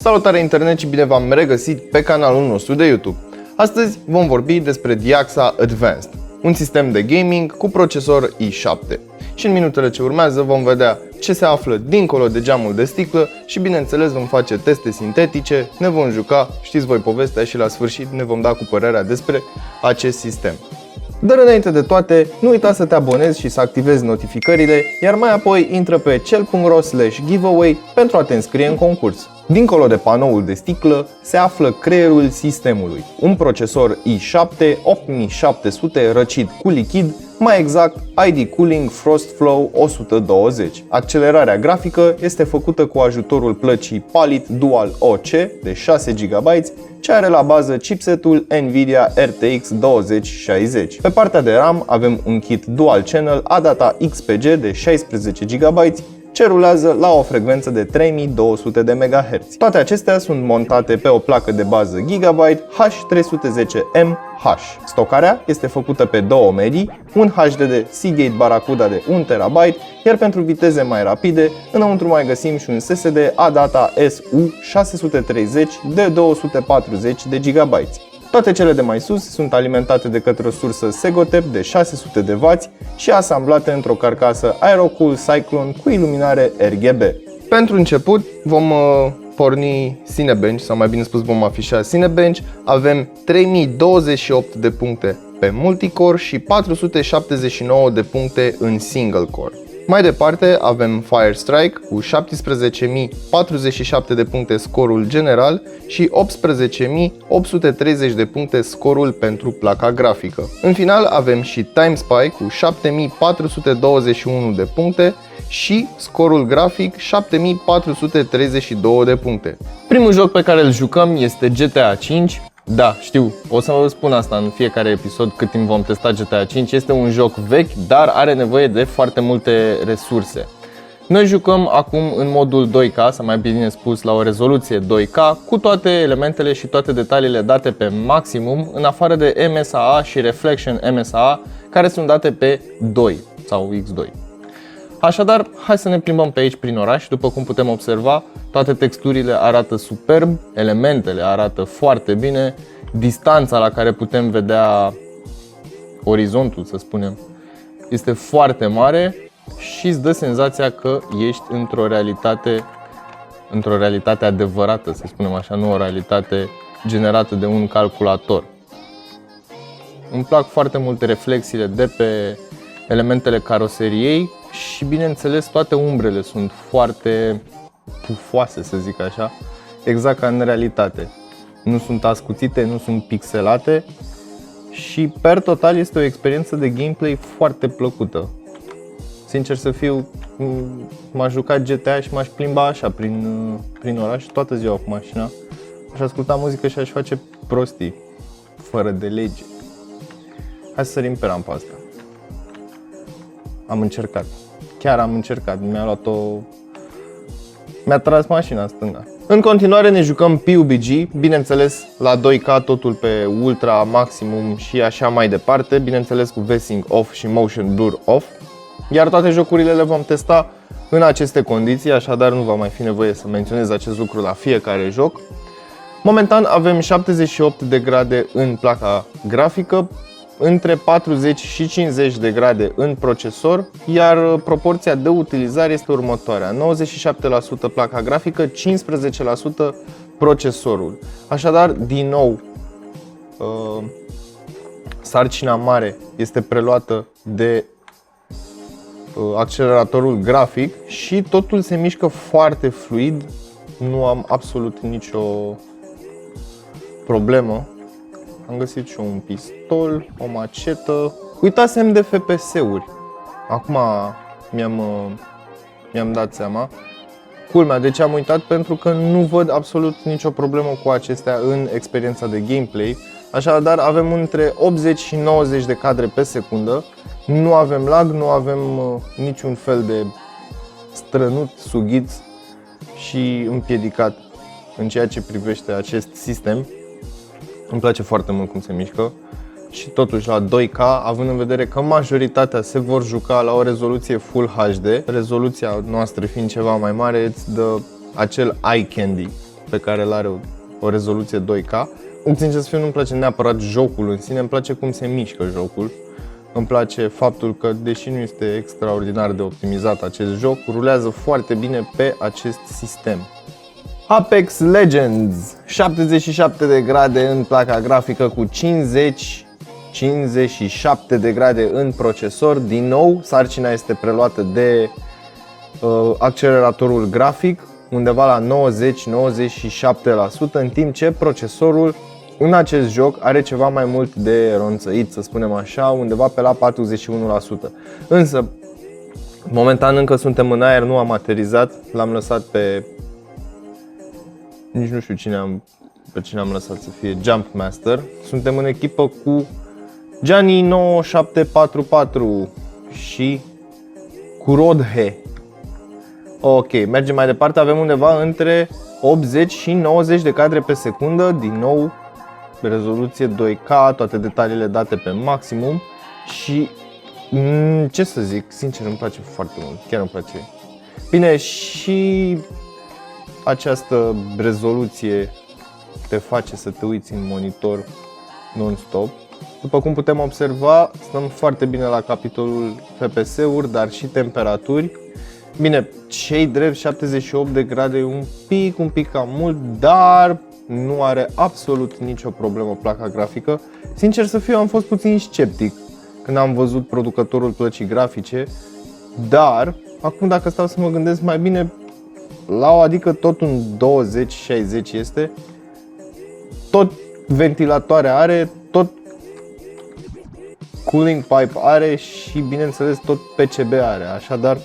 Salutare internet și bine v-am regăsit pe canalul nostru de YouTube. Astăzi vom vorbi despre Diaxa Advanced, un sistem de gaming cu procesor i7. Și în minutele ce urmează vom vedea ce se află dincolo de geamul de sticlă și bineînțeles vom face teste sintetice, ne vom juca, știți voi povestea și la sfârșit ne vom da cu părerea despre acest sistem. Dar înainte de toate, nu uita să te abonezi și să activezi notificările, iar mai apoi intră pe cel.ro/giveaway pentru a te înscrie în concurs. Dincolo de panoul de sticlă se află creierul sistemului, un procesor i7 8700 răcit cu lichid, mai exact ID Cooling FrostFlow 120. Accelerarea grafică este făcută cu ajutorul plăcii Palit Dual OC de 6 GB, ce are la bază chipsetul Nvidia RTX 2060. Pe partea de RAM avem un kit Dual Channel ADATA XPG de 16 GB, ce rulează la o frecvență de 3200 de MHz. Toate acestea sunt montate pe o placă de bază Gigabyte H310MH. Stocarea este făcută pe două medii, un HDD Seagate Barracuda de 1 TB, iar pentru viteze mai rapide, înăuntru mai găsim și un SSD ADATA SU630 de 240 de GB. Toate cele de mai sus sunt alimentate de către o sursă Segotep de 600 de W și asamblate într-o carcasă Aerocool Cyclone cu iluminare RGB. Pentru început vom porni Cinebench, sau mai bine spus vom afișa Cinebench. Avem 3028 de puncte pe multicore și 479 de puncte în single core. Mai departe avem Firestrike cu 17.047 de puncte scorul general și 18.830 de puncte scorul pentru placa grafică. În final avem și TimeSpy cu 7.421 de puncte și scorul grafic 7.432 de puncte. Primul joc pe care îl jucăm este GTA 5. Da, știu, o să vă spun asta în fiecare episod cât timp vom testa GTA 5. Este un joc vechi, dar are nevoie de foarte multe resurse. Noi jucăm acum în modul 2K, sau mai bine spus la o rezoluție 2K, cu toate elementele și toate detaliile date pe maximum, în afară de MSAA și Reflection MSAA, care sunt date pe 2 sau X2. Așadar, hai să ne plimbăm pe aici prin oraș. După cum putem observa, toate texturile arată superb, elementele arată foarte bine, distanța la care putem vedea orizontul, să spunem, este foarte mare și îți dă senzația că ești într-o realitate adevărată, să spunem așa, nu o realitate generată de un calculator. Îmi plac foarte mult reflexiile de pe elementele caroseriei și bineînțeles toate umbrele sunt foarte pufoase, să zic așa, exact ca în realitate. Nu sunt ascuțite, nu sunt pixelate și per total este o experiență de gameplay foarte plăcută. Sincer să fiu, m-aș juca GTA și m-aș plimba așa prin oraș toată ziua cu mașina. Aș asculta muzică și aș face prostii, fără de lege. Hai să sărim pe rampa asta. Am încercat. Chiar am încercat. Mi-a tras mașina în stânga. În continuare ne jucăm PUBG, bineînțeles la 2K, totul pe ultra, maximum și așa mai departe, bineînțeles cu VSync off și Motion Blur off. Iar toate jocurile le vom testa în aceste condiții, așadar nu va mai fi nevoie să menționez acest lucru la fiecare joc. Momentan avem 78 de grade în placa grafică, între 40 și 50 de grade în procesor, iar proporția de utilizare este următoarea: 97% placa grafică, 15% procesorul. Așadar, din nou, sarcina mare este preluată de acceleratorul grafic și totul se mișcă foarte fluid, nu am absolut nicio problemă. Am găsit și un pistol, o macetă. Uitasem de FPS-uri. Acum mi-am dat seama. Culmea, de ce am uitat? Pentru că nu văd absolut nicio problemă cu acestea în experiența de gameplay. Așadar avem între 80 și 90 de cadre pe secundă. Nu avem lag, nu avem niciun fel de strănut, sughiț și împiedicat în ceea ce privește acest sistem. Îmi place foarte mult cum se mișcă și totuși la 2K, având în vedere că majoritatea se vor juca la o rezoluție Full HD, rezoluția noastră fiind ceva mai mare, îți dă acel eye candy. pe care îl are o rezoluție 2K. Sincer să fiu, nu-mi place neapărat jocul în sine, îmi place cum se mișcă jocul. Îmi place faptul că, deși nu este extraordinar de optimizat acest joc, rulează foarte bine pe acest sistem. Apex Legends, 77 de grade în placa grafică cu 57 de grade în procesor. Din nou, sarcina este preluată de acceleratorul grafic, undeva la 90-97%, în timp ce procesorul în acest joc are ceva mai mult de ronțăit, să spunem așa, undeva pe la 41%. Însă, momentan încă suntem în aer, nu am aterizat, l-am lăsat pe... nici nu știu pe cine am lăsat să fie Jump Master. Suntem în echipă cu Gianni 9744 și cu Rodhe. Ok, mergem mai departe, avem undeva între 80 și 90 de cadre pe secundă, din nou rezoluție 2K, toate detaliile date pe maximum și ce să zic, sincer îmi place foarte mult, chiar îmi place. Bine, și această rezoluție te face să te uiți în monitor non-stop. După cum putem observa, stăm foarte bine la capitolul FPS-uri, dar și temperaturi. Bine, cei drept 78 de grade e un pic cam mult, dar nu are absolut nicio problemă placa grafică. Sincer să fiu, am fost puțin sceptic când am văzut producătorul plăcii grafice, dar acum dacă stau să mă gândesc mai bine, adică tot un 2060 este, tot ventilatoare are, tot cooling pipe are și bineînțeles tot PCB are, așadar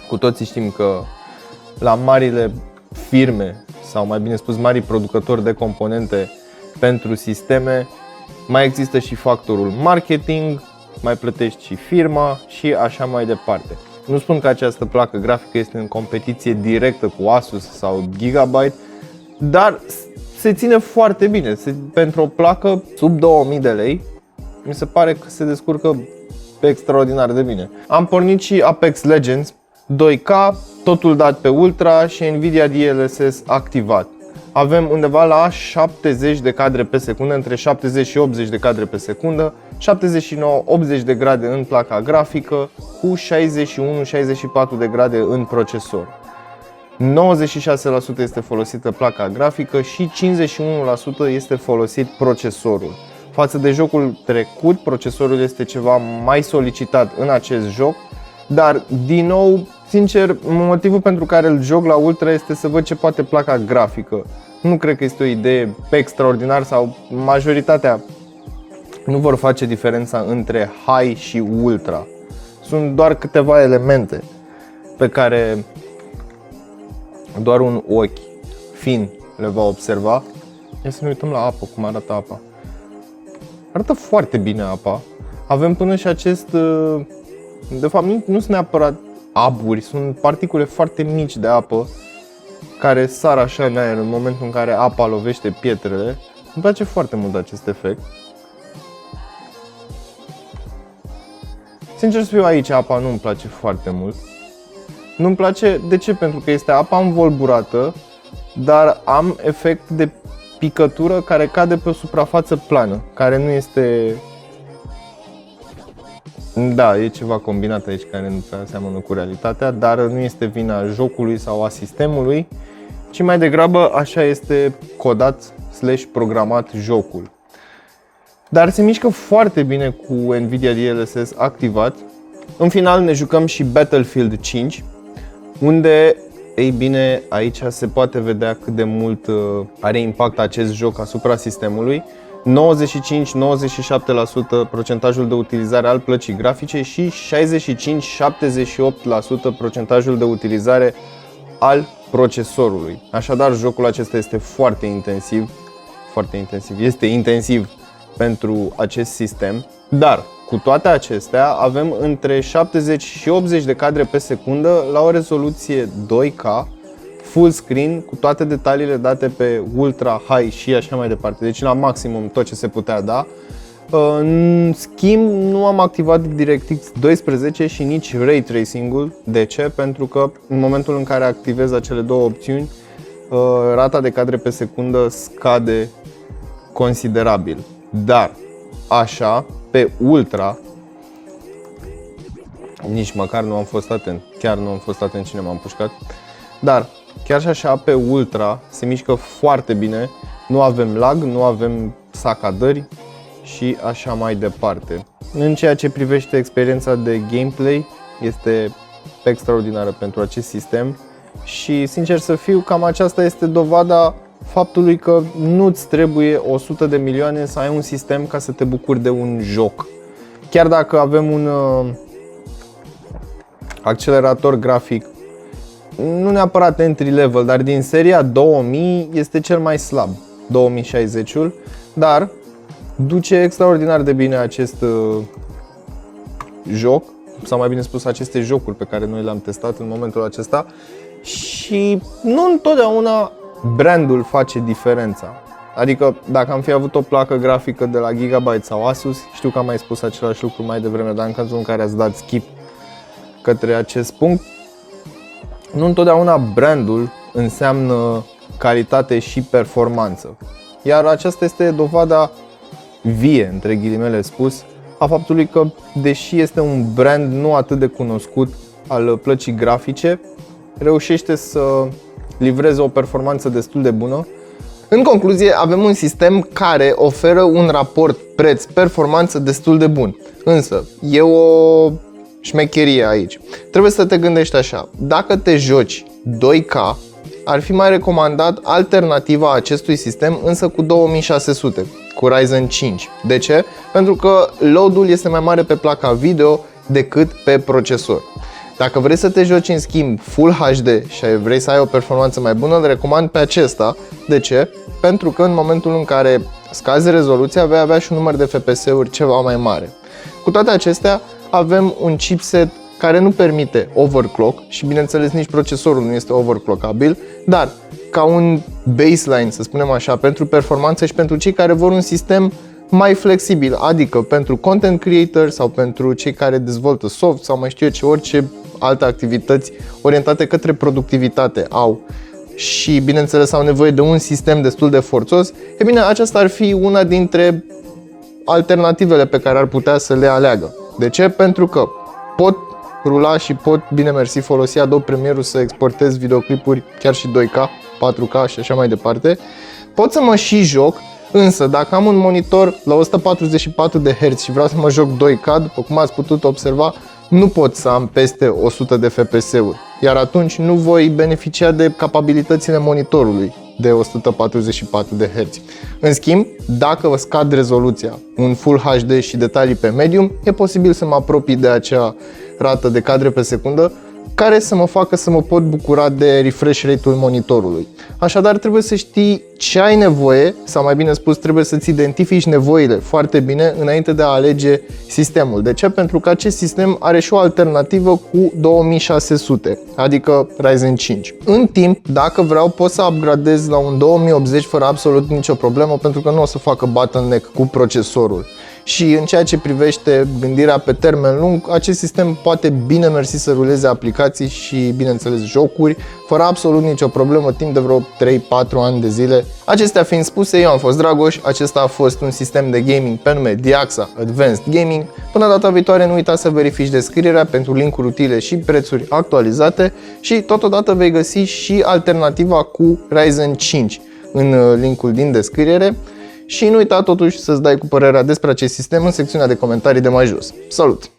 cu toții știm că la marile firme, sau mai bine spus mari producători de componente pentru sisteme, mai există și factorul marketing, mai plătești și firma și așa mai departe. Nu spun că această placă grafică este în competiție directă cu Asus sau Gigabyte, dar se ține foarte bine. Pentru o placă sub 2000 de lei, mi se pare că se descurcă extraordinar de bine. Am pornit și Apex Legends 2K, totul dat pe Ultra și Nvidia DLSS activat. Avem undeva la 70 de cadre pe secundă, între 70 și 80 de cadre pe secundă, 79-80 de grade în placa grafică, cu 61-64 de grade în procesor. 96% este folosită placa grafică și 51% este folosit procesorul. Față de jocul trecut, procesorul este ceva mai solicitat în acest joc, dar din nou, sincer, motivul pentru care îl joc la Ultra este să văd ce poate placa grafică. Nu cred că este o idee extraordinară sau majoritatea nu vor face diferența între High și Ultra. Sunt doar câteva elemente pe care doar un ochi fin le va observa. Ia să ne uităm la apă, cum arată apa. Arată foarte bine apa. Avem până și acest... De fapt, nu sunt neapărat aburi, sunt particule foarte mici de apă care sar așa în aer în momentul în care apa lovește pietrele. Îmi place foarte mult acest efect. Sincer să fiu, aici apa nu îmi place foarte mult. Nu-mi place, de ce? Pentru că este apa învolburată, dar am efect de picătură care cade pe o suprafață plană, care nu este... Da, e ceva combinat aici care nu prea seamănă cu realitatea, dar nu este vina jocului sau a sistemului, ci mai degrabă așa este codat / programat jocul. Dar se mișcă foarte bine cu Nvidia DLSS activat. În final ne jucăm și Battlefield 5, unde, ei bine, aici se poate vedea cât de mult are impact acest joc asupra sistemului. 95-97% procentajul de utilizare al plăcii grafice și 65-78% procentajul de utilizare al procesorului. Așadar, jocul acesta este foarte intensiv, este intensiv pentru acest sistem, dar cu toate acestea avem între 70 și 80 de cadre pe secundă la o rezoluție 2K, full screen, cu toate detaliile date pe Ultra, High și așa mai departe, deci la maximum tot ce se putea da. În schimb, nu am activat DirectX 12 și nici Ray Tracing-ul. De ce? Pentru că în momentul în care activez acele două opțiuni, rata de cadre pe secundă scade considerabil. Dar așa, pe Ultra, nici măcar nu am fost atent, chiar nu am fost atent cine m-am pușcat, dar chiar și așa pe Ultra se mișcă foarte bine, nu avem lag, nu avem sacadări și așa mai departe. În ceea ce privește experiența de gameplay, este extraordinară pentru acest sistem și, sincer să fiu, cam aceasta este dovada faptului că nu-ți trebuie 100 de milioane să ai un sistem ca să te bucuri de un joc. Chiar dacă avem un accelerator grafic, nu neapărat entry level, dar din seria 2000 este cel mai slab, 2060-ul, dar duce extraordinar de bine acest joc, sau mai bine spus aceste jocuri pe care noi le-am testat în momentul acesta, și nu întotdeauna brandul face diferența. Adică dacă am fi avut o placă grafică de la Gigabyte sau Asus, știu că am mai spus același lucru mai devreme, dar în cazul în care ați dat skip către acest punct, nu întotdeauna brandul înseamnă calitate și performanță. Iar aceasta este dovada vie, între ghilimele spus, a faptului că, deși este un brand nu atât de cunoscut al plăcii grafice, reușește să livreze o performanță destul de bună. În concluzie, avem un sistem care oferă un raport preț-performanță destul de bun. Însă, e o șmecherie aici. Trebuie să te gândești așa: dacă te joci 2K, ar fi mai recomandat alternativa acestui sistem, însă cu 2600, cu Ryzen 5. De ce? Pentru că load-ul este mai mare pe placa video decât pe procesor. Dacă vrei să te joci în schimb Full HD și vrei să ai o performanță mai bună, îl recomand pe acesta. De ce? Pentru că în momentul în care scazi rezoluția, vei avea și un număr de FPS-uri ceva mai mare. Cu toate acestea, avem un chipset care nu permite overclock și, bineînțeles, nici procesorul nu este overclockabil, dar ca un baseline, să spunem așa, pentru performanță și pentru cei care vor un sistem mai flexibil, adică pentru content creator sau pentru cei care dezvoltă soft sau mai știu eu ce, orice alte activități orientate către productivitate au și, bineînțeles, au nevoie de un sistem destul de forțos, e bine, aceasta ar fi una dintre alternativele pe care ar putea să le aleagă. De ce? Pentru că pot rula și pot, bine mersi, folosi Adobe Premiere să exportez videoclipuri chiar și 2K, 4K și așa mai departe. Pot să mă și joc, însă dacă am un monitor la 144 de Hz și vreau să mă joc 2K, după cum ați putut observa, nu pot să am peste 100 de FPS-uri, iar atunci nu voi beneficia de capabilitățile monitorului de 144 de Hz. În schimb, dacă vă scad rezoluția, un Full HD și detalii pe medium, e posibil să mă apropii de acea rată de cadre pe secundă care să mă facă să mă pot bucura de refresh rate-ul monitorului. Așadar, trebuie să știi ce ai nevoie, sau mai bine spus, trebuie să-ți identifici nevoile foarte bine înainte de a alege sistemul. De ce? Pentru că acest sistem are și o alternativă cu 2600, adică Ryzen 5. În timp, dacă vreau, pot să upgradez la un 2080 fără absolut nicio problemă, pentru că nu o să facă bottleneck cu procesorul. Și în ceea ce privește gândirea pe termen lung, acest sistem poate, bine mersi, să ruleze aplicații și, bineînțeles, jocuri fără absolut nicio problemă timp de vreo 3-4 ani de zile. Acestea fiind spuse, eu am fost Dragoș, acesta a fost un sistem de gaming pe nume Diaxa Advanced Gaming. Până data viitoare, nu uita să verifici descrierea pentru linkuri utile și prețuri actualizate și totodată vei găsi și alternativa cu Ryzen 5 în linkul din descriere. Și nu uita totuși să-ți dai cu părerea despre acest sistem în secțiunea de comentarii de mai jos. Salut!